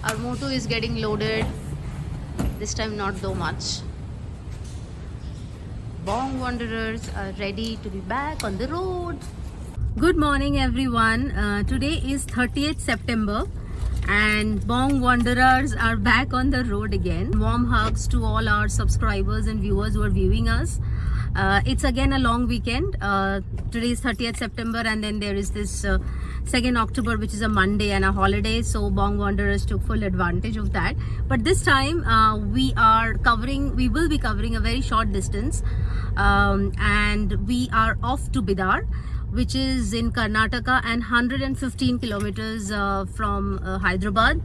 Our moto is getting loaded. This time not though much. Bong Wanderers are ready to be back on the road. Good morning everyone. Today is 30th September and Bong Wanderers are back on the road again. Warm hugs to all our subscribers and viewers who are viewing us. It's again a long weekend. Today is 30th September and then there is this 2nd October, which is a Monday and a holiday. So Bong Wanderers took full advantage of that. But this time we will be covering a very short distance and we are off to Bidar, which is in Karnataka and 115 kilometers from Hyderabad.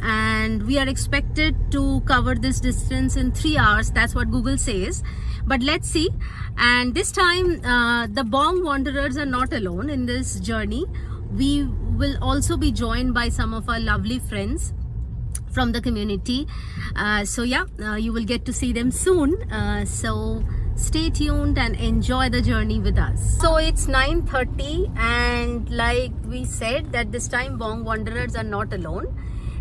And we are expected to cover this distance in 3 hours. That's what Google says, but let's see. And this time the Bong Wanderers are not alone in this journey. We will also be joined by some of our lovely friends from the community. You will get to see them soon. So stay tuned and enjoy the journey with us. So it's 9:30 and like we said that this time Bong Wanderers are not alone.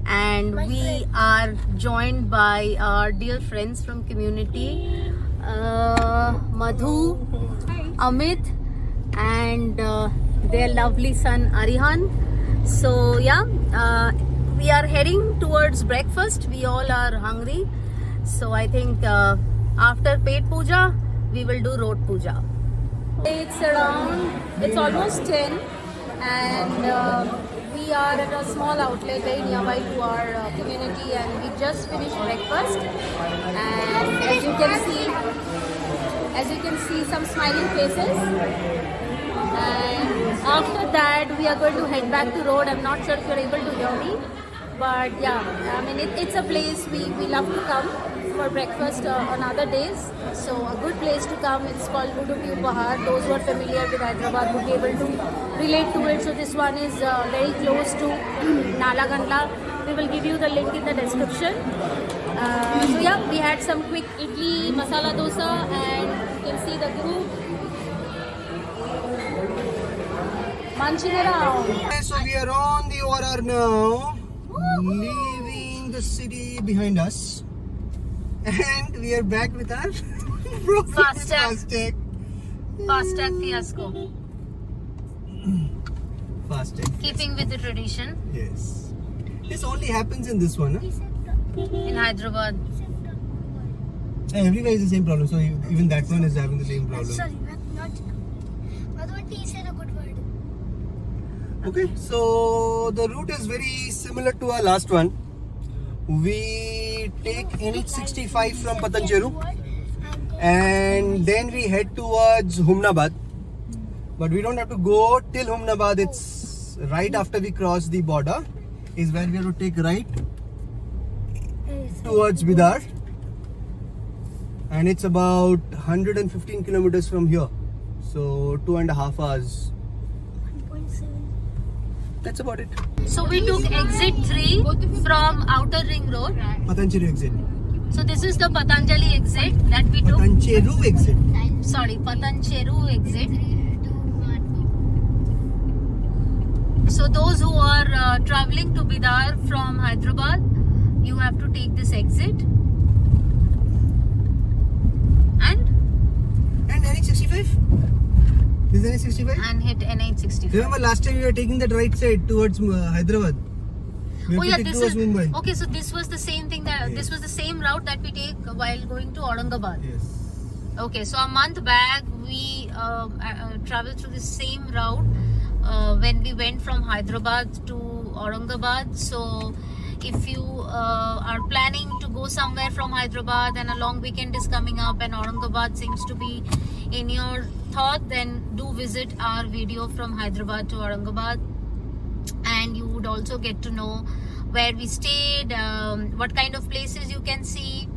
And we are joined by our dear friends from community, Madhu, Amit, and their lovely son Arihan. So we are heading towards breakfast. We all are hungry. So I think after paid puja, we will do road puja. It's almost 10 and we are at a small outlet very nearby to our community and we just finished breakfast. And as you can see some smiling faces. And after that we are going to head back to road. I'm not sure if you're able to hear me, but yeah, I mean it's a place we love to come for breakfast on other days. So a good place to come. It's called Udupi Upahar. Those who are familiar with Hyderabad would be able to relate to it. So this one is very close to Nalagandla. We will give you the link in the description. We had some quick idli, masala dosa, and you can see the group munching around. So we are on the order now, leaving the city behind us, and we are back with our Fastag fiasco. Fastag. Keeping with the tradition. Yes. This only happens in this one, huh? In Hyderabad. Everywhere is the same problem. So even that one is having the same problem. Sorry, not. Madhuvati said a good word. Okay, so the route is very similar to our last one. We take NH65 from Patancheru and then we head towards Humnabad. But we don't have to go till Humnabad. It's right after we cross the border is where we have to take right towards Bidar. And it's about 115 kilometers from here. So 2.5 hours. 1.7. That's about it. So we took exit 3 from Outer Ring Road. Patancheru exit. So this is the Patanjali exit that we took. Patancheru exit. Sorry, Patancheru exit. So those who are traveling to Bidar from Hyderabad, you have to take this exit. And NH65? This is NH65? And hit NH65. Remember last time we were taking that right side towards Hyderabad. We have to take towards Mumbai. Okay. So this was the same thing this was the same route that we take while going to Aurangabad. Yes. Okay, so a month back we traveled through the same route when we went from Hyderabad to Aurangabad. So if you are planning to go somewhere from Hyderabad and a long weekend is coming up and Aurangabad seems to be in your thought, then do visit our video from Hyderabad to Aurangabad and you would also get to know where we stayed, what kind of places you can see.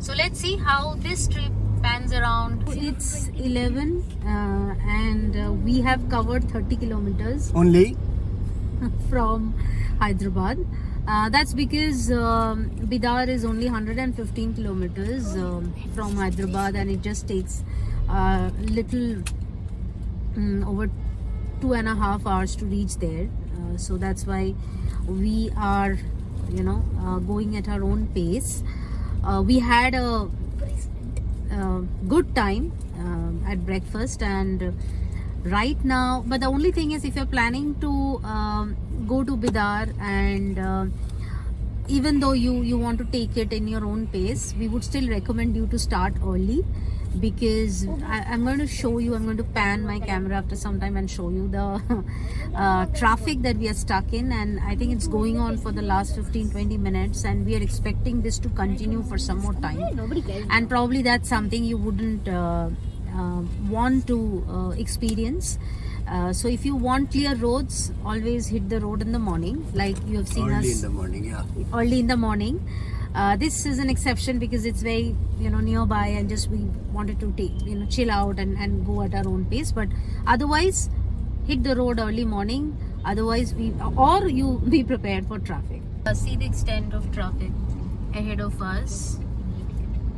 So let's see how this trip pans around. It's 11 and we have covered 30 kilometers Only? from Hyderabad. That's because Bidar is only 115 kilometers from Hyderabad and it just takes little over 2.5 hours to reach there. So that's why we are going at our own pace. We had a good time at breakfast, and right now, but the only thing is, if you're planning to go to Bidar, and even though you want to take it in your own pace, we would still recommend you to start early, because I'm going to show you, I'm going to pan my camera after some time and show you the traffic that we are stuck in, and I think it's going on for the last 15-20 minutes, and we are expecting this to continue for some more time, and probably that's something you wouldn't want to experience. So if you want clear roads, always hit the road in the morning, like you have seen Early us in the morning, yeah. early in the morning. This is an exception because it's very nearby, and just we wanted to take chill out and go at our own pace. But otherwise, hit the road early morning. Otherwise, you be prepared for traffic. See the extent of traffic ahead of us,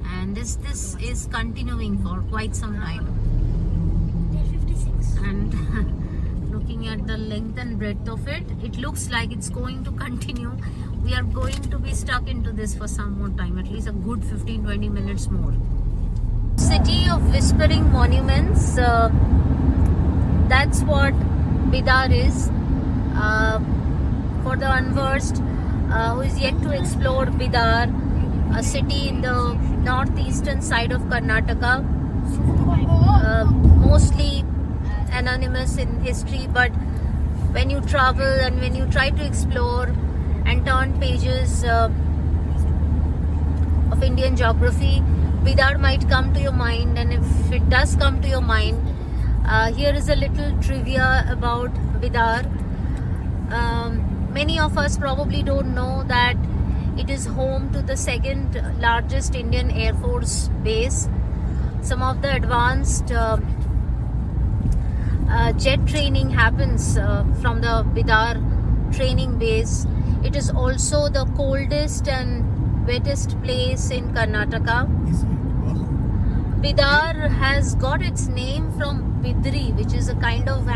and this is continuing for quite some time. 56. And looking at the length and breadth of it, it looks like it's going to continue. We are going to be stuck into this for some more time, at least a good 15-20 minutes more. City of whispering monuments, that's what Bidar is. For the unversed who is yet to explore Bidar, a city in the northeastern side of Karnataka, mostly anonymous in history, but when you travel and when you try to explore and turn pages of Indian geography, Bidar might come to your mind. And if it does come to your mind, here is a little trivia about Bidar. Many of us probably don't know that it is home to the second largest Indian Air Force base. Some of the advanced jet training happens from the Bidar training base. It is also the coldest and wettest place in Karnataka. Bidar has got its name from Bidri, which is a kind of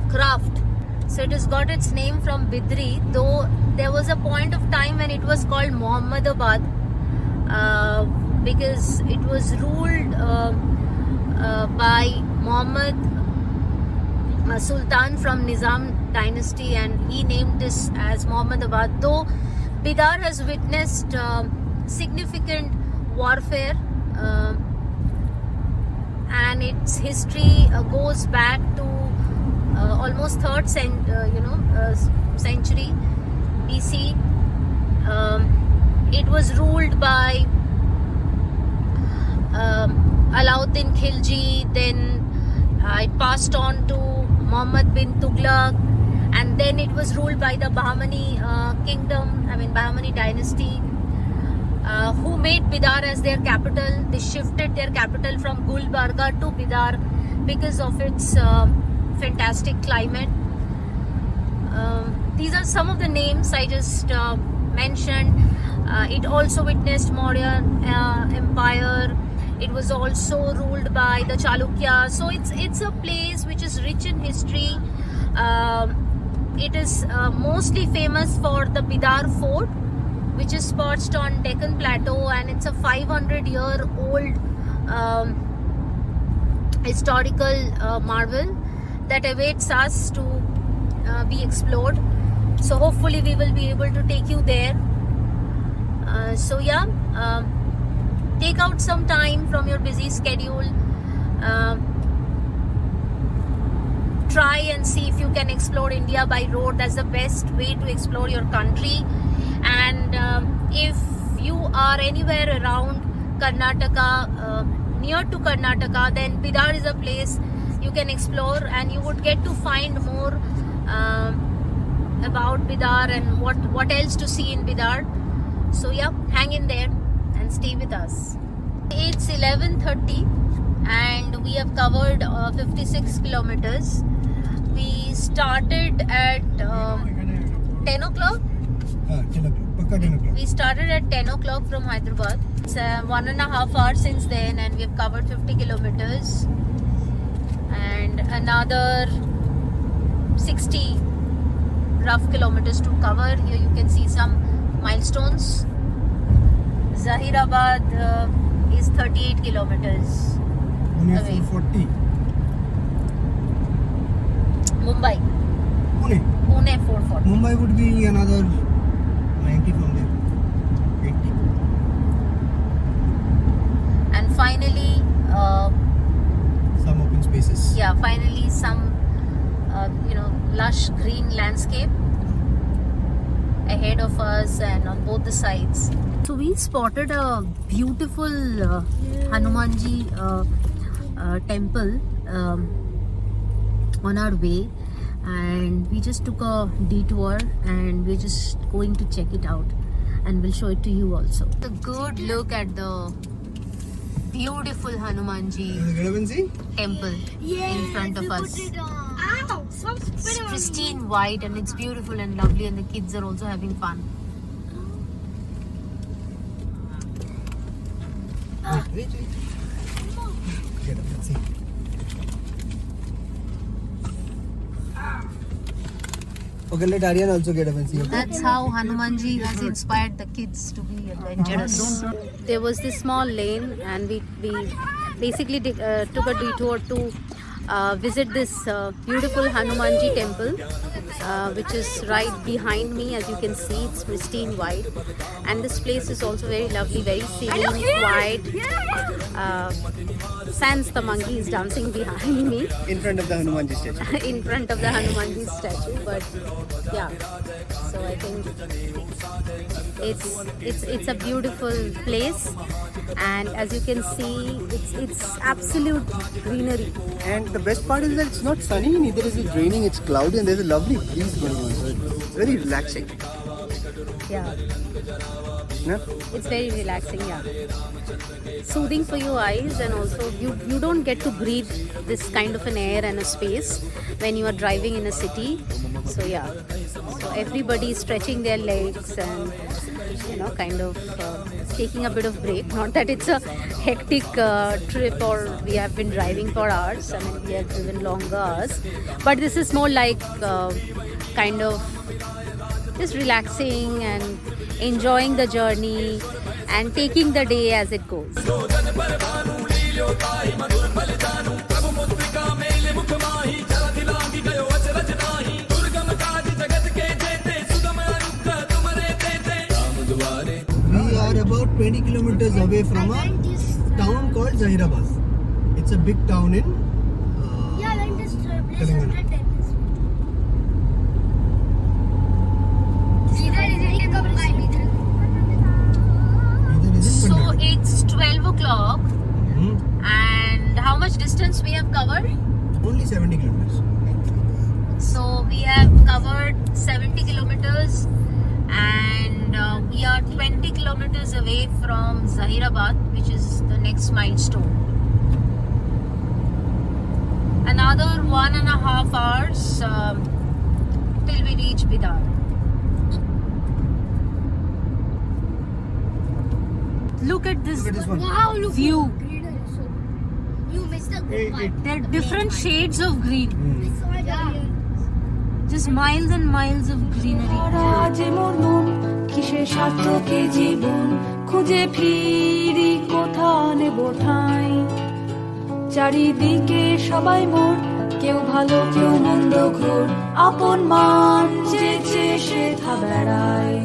craft. So it has got its name from Bidri, though there was a point of time when it was called Muhammadabad, because it was ruled by Muhammad Sultan from Nizam dynasty, and he named this as Muhammadabad. Though Bidar has witnessed significant warfare, and its history goes back to almost 3rd century BC. It was ruled by Alauddin Khilji, then it passed on to Muhammad bin Tughlaq, and then it was ruled by the Bahmani Bahmani dynasty, who made Bidar as their capital. They shifted their capital from Gulbarga to Bidar because of its fantastic climate. These are some of the names I just mentioned. It also witnessed Maurya Empire. It was also ruled by the Chalukya. So it's a place which is rich in history. It is mostly famous for the Bidar Fort, which is perched on Deccan Plateau, and it's a 500-year-old historical marvel that awaits us to be explored. So hopefully we will be able to take you there. Take out some time from your busy schedule. Try and see if you can explore India by road. That's the best way to explore your country. And if you are anywhere around Karnataka, near to Karnataka, then Bidar is a place you can explore, and you would get to find more about Bidar and what else to see in Bidar. So hang in there and stay with us. It's 11:30 and we have covered 56 kilometers. We started at 10 o'clock. 10 o'clock. Pakka 10 o'clock. We started at 10 o'clock from Hyderabad. It's 1.5 hours since then, and we have covered 50 kilometers. And another 60 rough kilometers to cover. Here you can see some milestones. Zahirabad is 38 kilometers away. 440. Mumbai. Pune. Pune 440. Mumbai would be another 90 from there. 80. And finally, Some open spaces. finally some lush green landscape ahead of us and on both the sides. So we spotted a beautiful Hanumanji temple on our way, and we just took a detour and we're just going to check it out, and we'll show it to you also. A good look at the beautiful Hanumanji temple in front of us. It's pristine white and it's beautiful and lovely, and the kids are also having fun. Wait. Get up, let's see. Okay, let Aryan also get up and see. Okay? That's how Hanumanji has inspired the kids to be adventurous. There was this small lane, and we basically took a detour to visit this beautiful Hanumanji temple, which is right behind me. As you can see, it's pristine white, and this place is also very lovely, very serene, quiet. Sans the monkey is dancing behind me. In front of the Hanumanji statue. In front of the Hanumanji statue, but yeah, so I think it's a beautiful place, and as you can see, it's absolute greenery. And the best part is that it's not sunny, neither is it raining, it's cloudy, and there's a lovely breeze going on. So it's very relaxing. Yeah, Yeah? it's very relaxing. Yeah, soothing for your eyes, and also you don't get to breathe this kind of an air and a space when you are driving in a city. So yeah, so everybody is stretching their legs and kind of taking a bit of break. Not that it's a hectic trip or we have been driving for hours. I mean, we have driven longer hours, but this is more like kind of just relaxing and enjoying the journey and taking the day as it goes. We are about 20 kilometers away from a town called Zahirabad. It's a big town in Telangana. So it's 12 o'clock, and how much distance we have covered? Only 70 kilometers. So we have covered 70 kilometers, and we are 20 kilometers away from Zahirabad, which is the next milestone. Another 1.5 hours till we reach Bidar. Look at this one. Wow, look. view. You missed the good part. There are different shades of green. Yeah. Just miles and miles of greenery. রাজে মোর মন কিসে সার্থকে জীবন খুঁজে ফিরি কোথা নেব ঠাঁই চারিদিকে সবাই মোর কেউ ভালো কেউ মন্দ ঘোর আপন মান চেয়ে সেথা বেড়ায়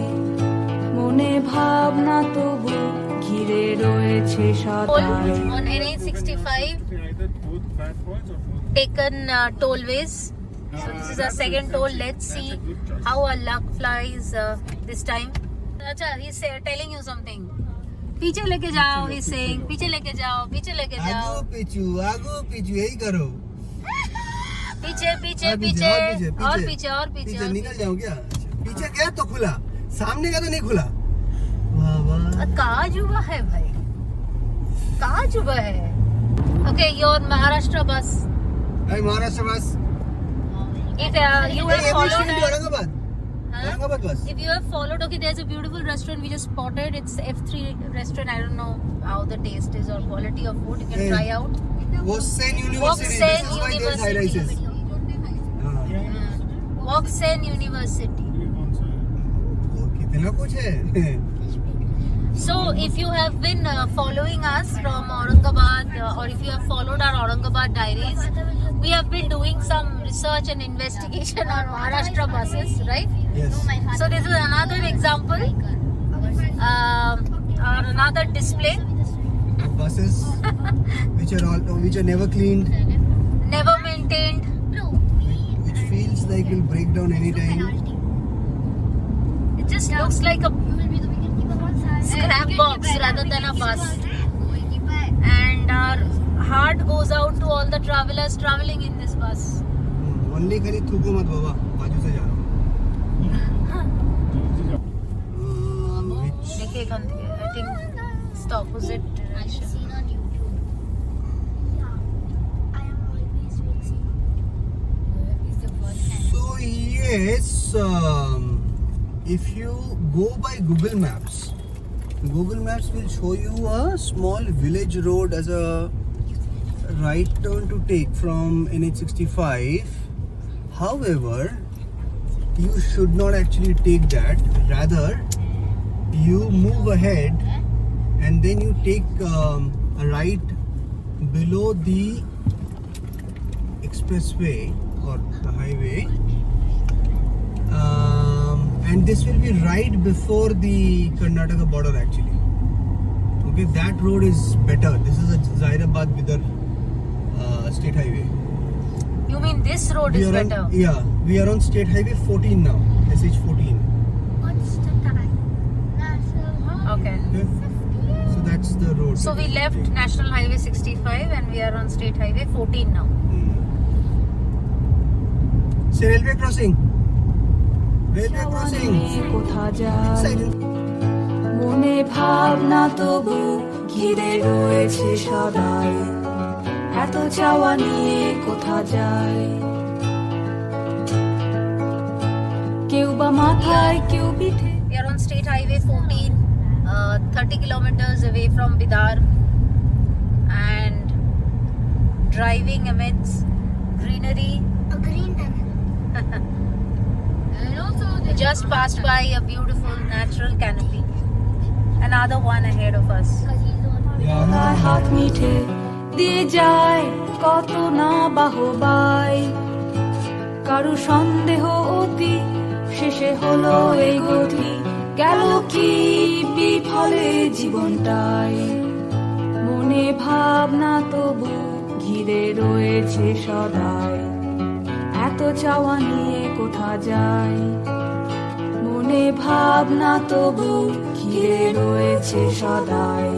মনে ভাবনা তবু ঘিরে রয়েছে সদাই On NH65, taken tollways. So this is our second toll. Let's see how our luck flies this time. Acha, he's telling you something. पीछे लेके जाओ, he's saying. पीछे लेके जाओ, पीछे लेके जाओ. आगू पीछू यही करो. पीछे पीछे पीछे और पीछे और पीछे. निकल जाओ क्या? पीछे गया तो खुला, सामने का तो नहीं खुला. वाह वाह. कहाँ जुबा है भाई? कहाँ जुबा है? Okay, your Maharashtra bus. Hey, Maharashtra bus. If you have followed, Aurangabad. Aurangabad bus. if you have followed, okay, there's a beautiful restaurant we just spotted. It's F3 restaurant. I don't know how the taste is or quality of food. You can try out. Wosen University. Wosen This is why there's high rises. Oxen University. कितना कुछ है. So if you have been following us from Aurangabad or if you have followed our Aurangabad diaries, we have been doing some research and investigation on Maharashtra buses, right? Yes. So this is another example or another display. Buses which are never cleaned, Never maintained. which feels like will break down anytime. It just looks like a scrap box rather than a bus. And our heart goes out to all the travelers traveling in this bus. Only खाली थूको मत बाबा, बाजू से जा रहा हूँ. Which देखिए I think it's the opposite direction. Seen on YouTube. Yeah, I am always fixing. It's the first time. So yes, if you go by Google Maps will show you a small village road as a right turn to take from NH65. However, you should not actually take that. Rather, you move ahead and then you take a right below the expressway or the highway. And this will be right before the Karnataka border actually. Okay, that road is better. This is a Hyderabad Bidar state highway. You mean this road is better? We are on state highway 14 now, SH14. What's the time? National Okay. Okay, so that's the road. So we left National Highway 65 and we are on State Highway 14 now. Say railway crossing. Railway crossing. কোথা যায় Excited. মনে ভাবনা তবু ঘিরে রয়েছে সদাই এত চাওয়া নিয়ে কোথা যায় কেউ বা মাথায় কেউ পিঠে We are on State Highway 14, 30 kilometers away from Bidar and driving amidst greenery. A green tunnel. And also We just passed by a beautiful natural canopy. Another one ahead of us. because he's the one. তার হাত মিঠে দিয়ে যায় কত না বাহবাই কারু সন্দেহ অতি শেষে হলো এই গতি গেল কি বিফলে জীবনটাই মনে ভাবনা তবু ঘিরে রয়েছে সদাই এত চাওয়া নিয়ে কোথা যায় মনে ভাবনা তবু ঘিরে রয়েছে সদাই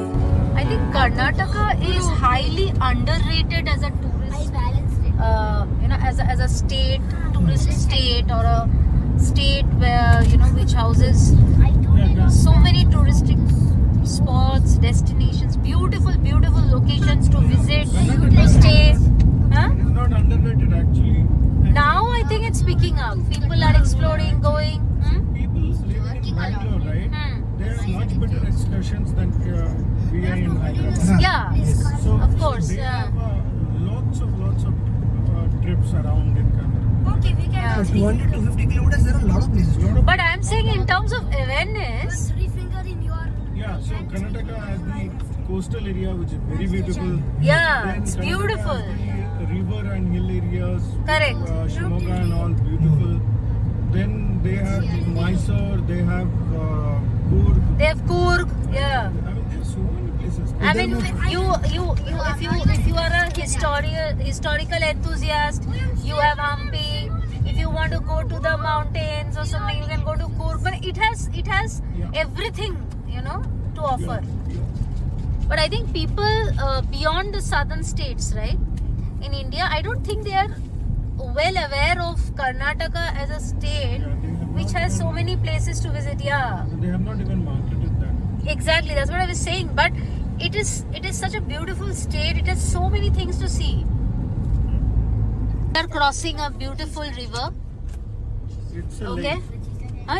I think Karnataka is highly underrated as a I tourist, balanced it. as a state, tourist state or a state where, which houses I told you. so many touristic spots, destinations, beautiful, beautiful locations to visit, to stay. Huh? It's not underrated actually. Now I think it's picking up. People are exploring, going. People living in Bangalore, right? They have much better excursions than we are in Hyderabad. Yeah, So of course. they Yeah. have lots of trips around in Canada. Okay, we can. Yeah. 200 to 50 kilometers, there are a lot of places. But I'm saying in terms of awareness, Three finger in your. Yeah, so Karnataka has the coastal area which is very beautiful. yeah, Then it's Karnataka beautiful. has the river and hill areas. Correct. Shimoga and all beautiful. Then they have Mysore, they have Coorg. They have Coorg. Yeah. I mean, there's so many places. I mean, if you are a historical enthusiast, you have Hampi. If you want to go to the mountains or something, you can go to Coorg. But it has everything, to offer. But I think people beyond the southern states, right, in India, I don't think they are well aware of Karnataka as a state, which has so many places to visit. Yeah. They have not even marketed that. Exactly, that's what I was saying. But it is such a beautiful state. It has so many things to see. We are crossing a beautiful river. It's a Okay. lake.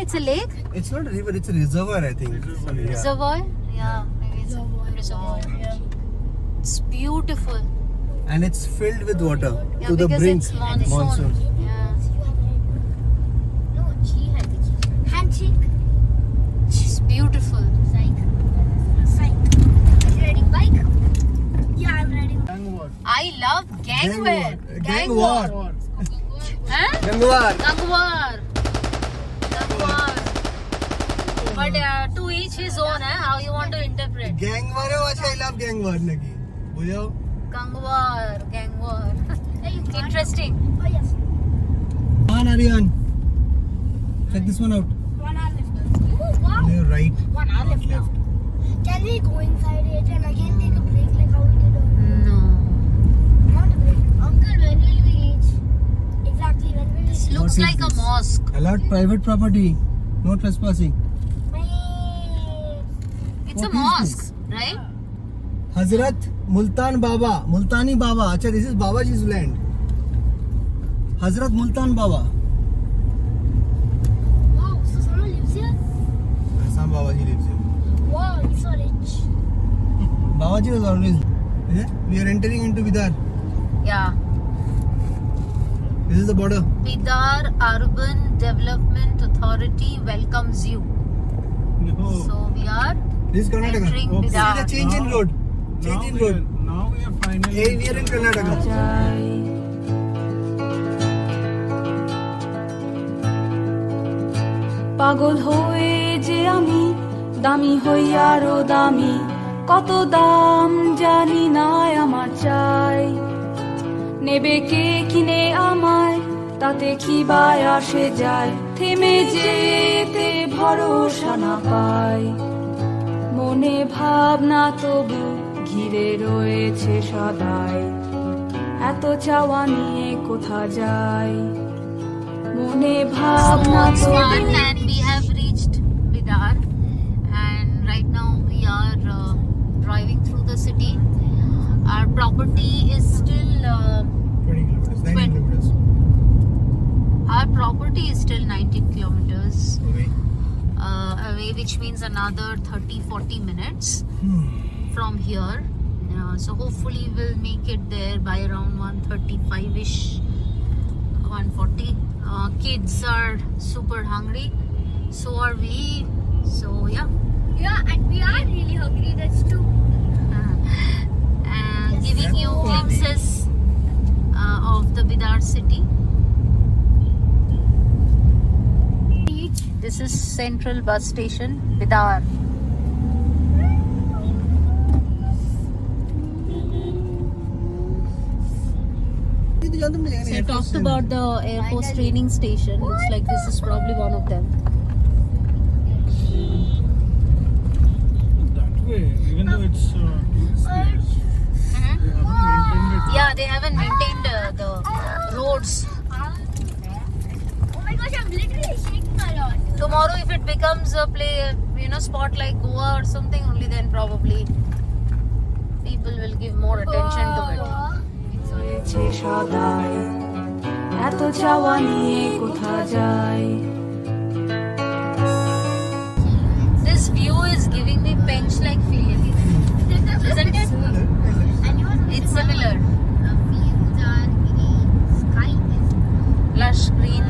It's a lake? It's not a river, it's a reservoir, I think. Reservoir. Yeah. Reservoir? Yeah, maybe it's a reservoir. Yeah. It's beautiful. And it's filled with water Yeah, to the because brink. it's monsoon. Yeah. Gang where? Gang war. Huh? Gangwar. Gangwar. But to each his own, how you want to interpret. Gang war hai, I love gang war lagi. Bujho? Gangwar. Interesting. Oh yes. Come on, Aryan. Check this one out. 1 hour left. Ooh, wow. On your right. 1 hour left now. Can we go inside it and again take a break like how we did earlier? No. Not a break. Uncle, when will we reach? Exactly, when will we reach? Looks What is like a this? mosque. Allowed private property. No trespassing. It's What a is mosque, right? Hazrat Multan Baba. Multani Baba. Acha, this is Babaji's land. Hazrat Multan Baba. Wow, so someone lives here? Some Babaji lives here. Wow, he's so rich. Babaji was always. Yeah? We are entering into Bidar. Yeah. This is the border. Bidar Urban Development Authority welcomes you. No. So we are This is Karnataka. entering Okay. See the Bidar. change in road. Change in road. Now we are finally. Hey, we are in Karnataka. যায় পাগল হয়ে যে আমি দামি হই আরো দামি কত দাম জানি না আমার চাই নেবে কে কিনে আমায় তাতে কি বায় আসে যায় থেমে যেতে ভরসা না পাই মনে ভাবনা তবু ঘিরে রয়েছে সদাই এত চাওয়া নিয়ে কোথা যাই মনে So ভাবনা it's তবু one and we have reached Bidar, and right now we are driving through the city. Our property is still 20 kilometers. 90 Twen- kilometers. our property is still 19 kilometers Away. away, which means another 30-40 minutes from here. So hopefully we'll make it there by around 1:35ish, 1:40. Kids are super hungry, so are we. So yeah. Yeah, and we are really hungry, that's true. And giving you glimpses of the Bidar city. This is Central Bus Station, Bidar. So I talked about the Air Force training station. Looks like this is probably one of them. That way, even though it's tourist place, they haven't maintained it. Yeah, they haven't maintained the roads. Oh my gosh, I'm literally shaking a lot. Tomorrow, if it becomes a spot like Goa or something, only then probably people will give more attention to it. রয়েছে সদাই এত চাওয়া নিয়ে কোথা যাই This view is giving me bench-like feeling, isn't it? It's similar. The fields are green, sky is Lush green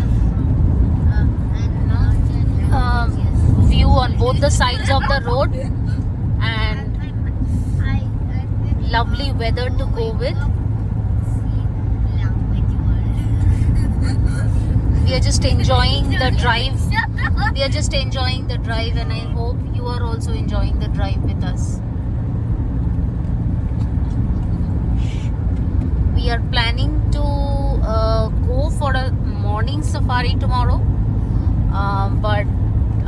and view on both the sides of the road, and lovely weather to go with. We are just enjoying the drive. We are just enjoying the drive, and I hope you are also enjoying the drive with us. We are planning to go for a morning safari tomorrow, but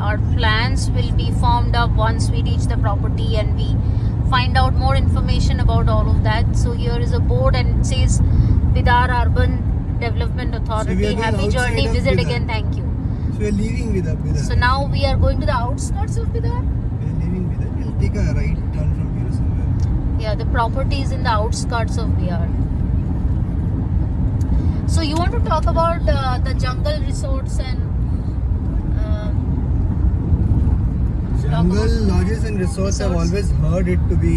our plans will be formed up once we reach the property and we find out more information about all of that. So here is a board and it says Bidar Urban Development Authority. So we are going Happy outside journey. of Visit Bidar. again. Thank you. So we are leaving Bidar. So now we are going to the outskirts of Bidar. We are leaving Bidar. We'll take a right turn from here somewhere. Yeah, the property is in the outskirts of Bidar. So you want to talk about the jungle resorts and Jungle lodges and resorts, I've always heard it to be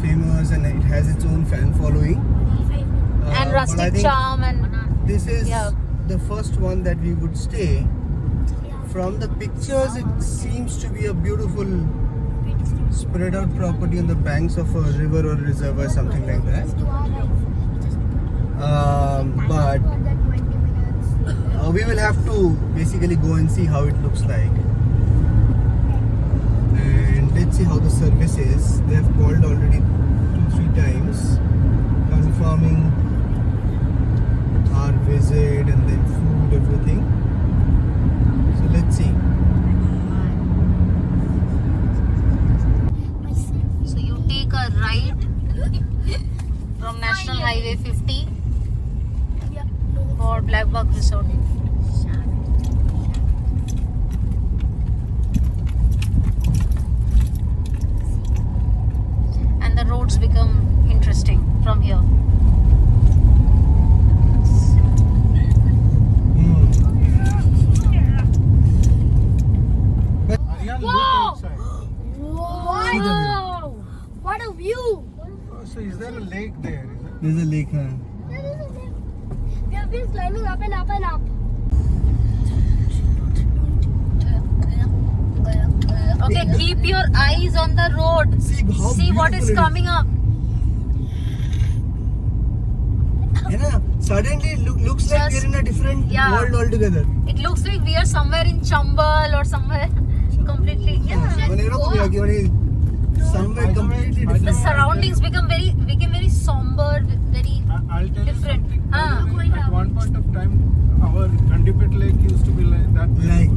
famous and it has its own fan following. and But I rustic think charm and this is Yeah. the first one that we would stay. From the pictures, it seems to be a beautiful spread out property on the banks of a river or reservoir, something like that. But we will have to basically go and see how it looks like. And let's see how the service is. They have called already 2-3 times, confirming our visit and then food, everything. So let's see. So you take a right from National Highway 50 for Blackbuck Resort. And the roads become interesting from here. Aryan, look Wow! outside. Wow! What a view! Oh, so is there a lake there? Is it? There's a lake, huh? We have been climbing up and up and up. Okay, keep your eyes on the road. See what is coming up. Suddenly it looks like Just- we're in a different yeah. world altogether. It looks like we are somewhere in Chambal or somewhere completely. Yeah. Somewhere completely The different. surroundings became very somber, very I'll tell different. you something. Ah. At one point of time, our Gandipet Lake used to be like that. Like,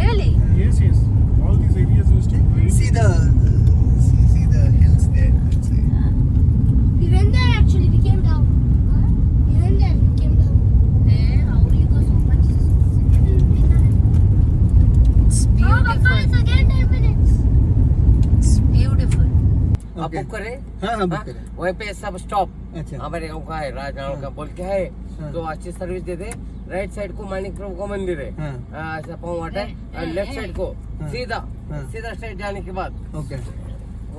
really. Yes, yes. All these areas used to be very. see the hills there. That's it. We went there actually, we came down. We went there, we came down. How do you go so much? It's Oh, Papa, it's beautiful. again 10 minutes. It's beautiful. आप book करें हाँ हाँ book करें. वहीं पे सब stop अच्छा. हमारे गांव का है राजनारायण का बोल के है हाँ. तो अच्छी सर्विस दे दे. राइट साइड को मानिक प्रभु का मंदिर है हाँ. ऐसा पाँव वाटर और लेफ्ट साइड को हाँ. सीधा हाँ. सीधा स्ट्रेट जाने के बाद Okay.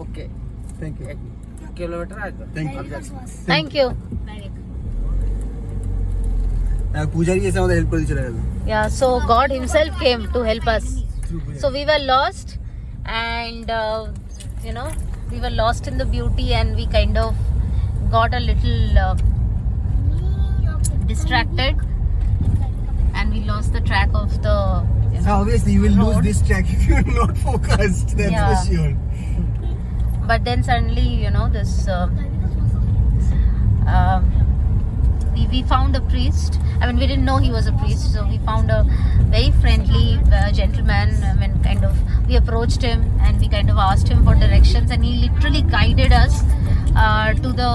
Okay Thank you. 1 kilometre आएगा. Thank you. अब जाते. Thank you. पूजारी जैसा होता हेल्प कर दी चला जाता. Yeah, so God Himself came to help us. So we were lost, and we were lost in the beauty, and we kind of got a little distracted, and we lost the track of the. So obviously you will lose road. this track if you're not focused. That's Yeah. for sure. But then suddenly, this. We found a priest. I mean, we didn't know he was a priest, so we found a very friendly gentleman. I mean, we approached him and we kind of asked him for directions, and he literally guided us to the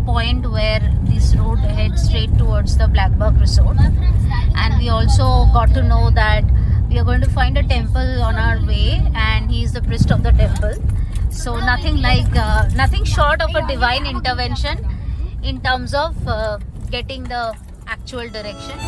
point where this road heads straight towards the Blackbuck Resort. And we also got to know that we are going to find a temple on our way, and he is the priest of the temple. So nothing short of a divine intervention in terms of getting the actual direction.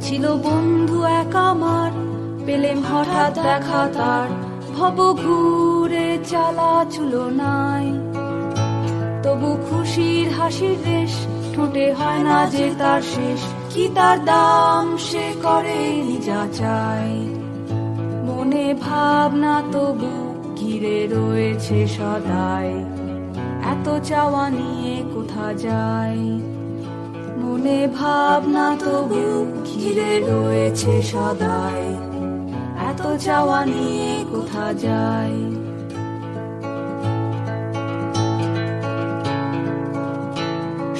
ছিল বন্ধু এক আমার পেলেম হঠাৎ দেখা তার ভব ঘুরে চালা চুলো নাই তবু খুশির হাসির রেশ ঠোঁটে হয় না যে তার শেষ কি তার দাম সে করে যা চাই মনে ভাবনা তবু ঘিরে রয়েছে সদাই এত চাওয়া নিয়ে কোথা যায় মনে ভাবনা তবু ঘিরে রয়েছে সদাই এত চাওয়া নিয়ে কোথা যায়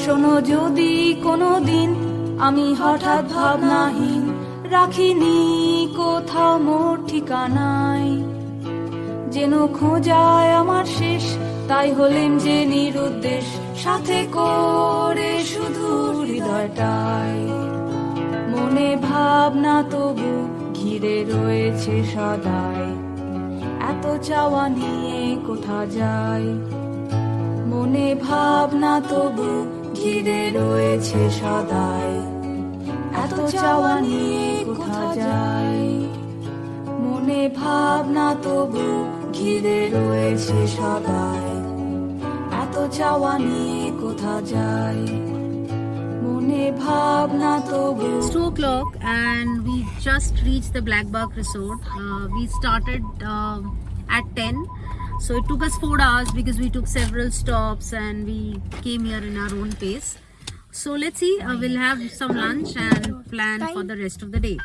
শোনো যদি কোনো দিন আমি হঠাৎ ভাবনাহীন রাখিনি কোথাও মোর ঠিকানায় যেন খোঁজায় আমার শেষ তাই হলেন যে নিরুদ্দেশ সাথে করে শুধু হৃদয়টাই মনে ভাবনা তবু ঘিরে রয়েছে সদাই এত চাওয়া নিয়ে কোথা যায় মনে ভাবনা তবু ঘিরে রয়েছে সদাই এত চাওয়া নিয়ে কোথা যায় মনে ভাবনা তবু ঘিরে রয়েছে সদাই এত চাওয়া নিয়ে কোথা যায় মনে ভাবনা তবু It's 2 o'clock and we just reached the Blackbuck Resort. We started at 10. So it took us 4 hours because we took several stops and we came here in our own pace. So let's see, we'll have some lunch and plan for the rest of the day.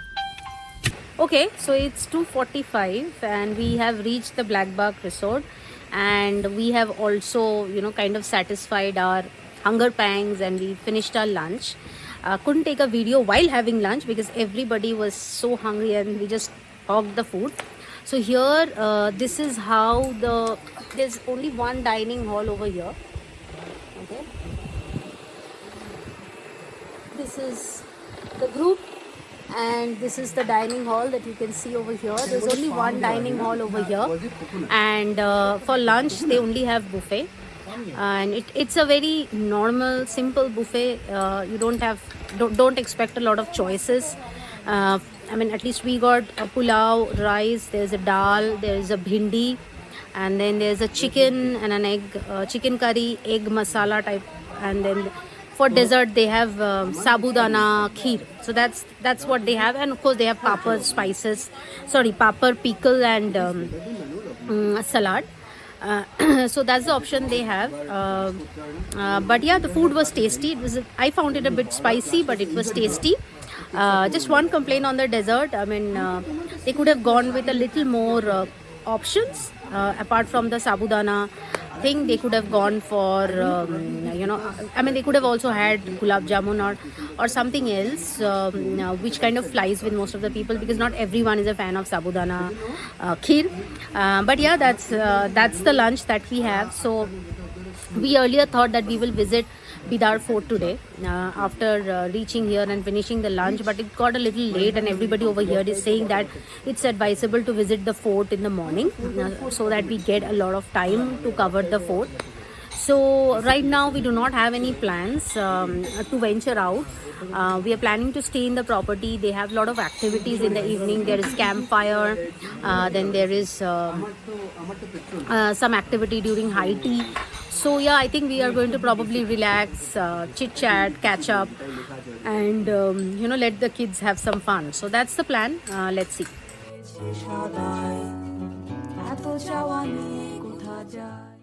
Okay, so it's 2:45 and we have reached the Blackbuck Resort, and we have also, kind of satisfied our hunger pangs and we finished our lunch. Couldn't take a video while having lunch because everybody was so hungry and we just hogged the food. So here, this is how there's only one dining hall over here. Okay. This is the group and this is the dining hall that you can see over here. There's only one dining hall over here, and for lunch they only have buffet, and it's a very normal simple buffet. You don't expect a lot of choices. I mean, at least we got a pulao, rice, there's a dal, there's a bhindi, and then there's a chicken and an egg, chicken curry, egg masala type, and then for dessert they have sabudana kheer. So that's what they have, and of course they have papad, papad, pickle, and salad. So that's the option they have. But yeah, the food was tasty. I found it a bit spicy, but it was tasty. Just one complaint on the dessert. I mean, they could have gone with a little more options apart from the sabudana thing. They could have gone for I mean, they could have also had gulab jamun or something else, which kind of flies with most of the people because not everyone is a fan of sabudana kheer. But yeah, that's the lunch that we have. So we earlier thought that we will visit Bidar Fort today after reaching here and finishing the lunch, but it got a little late and everybody over here is saying that it's advisable to visit the fort in the morning so that we get a lot of time to cover the fort. So right now we do not have any plans to venture out. We are planning to stay in the property. They have a lot of activities in the evening. There is campfire, then there is some activity during high tea. So yeah, I think we are going to probably relax, chit chat, catch up, and let the kids have some fun. So that's the plan. Let's see. সদাই এত চাওয়া নিয়ে কোথা যায়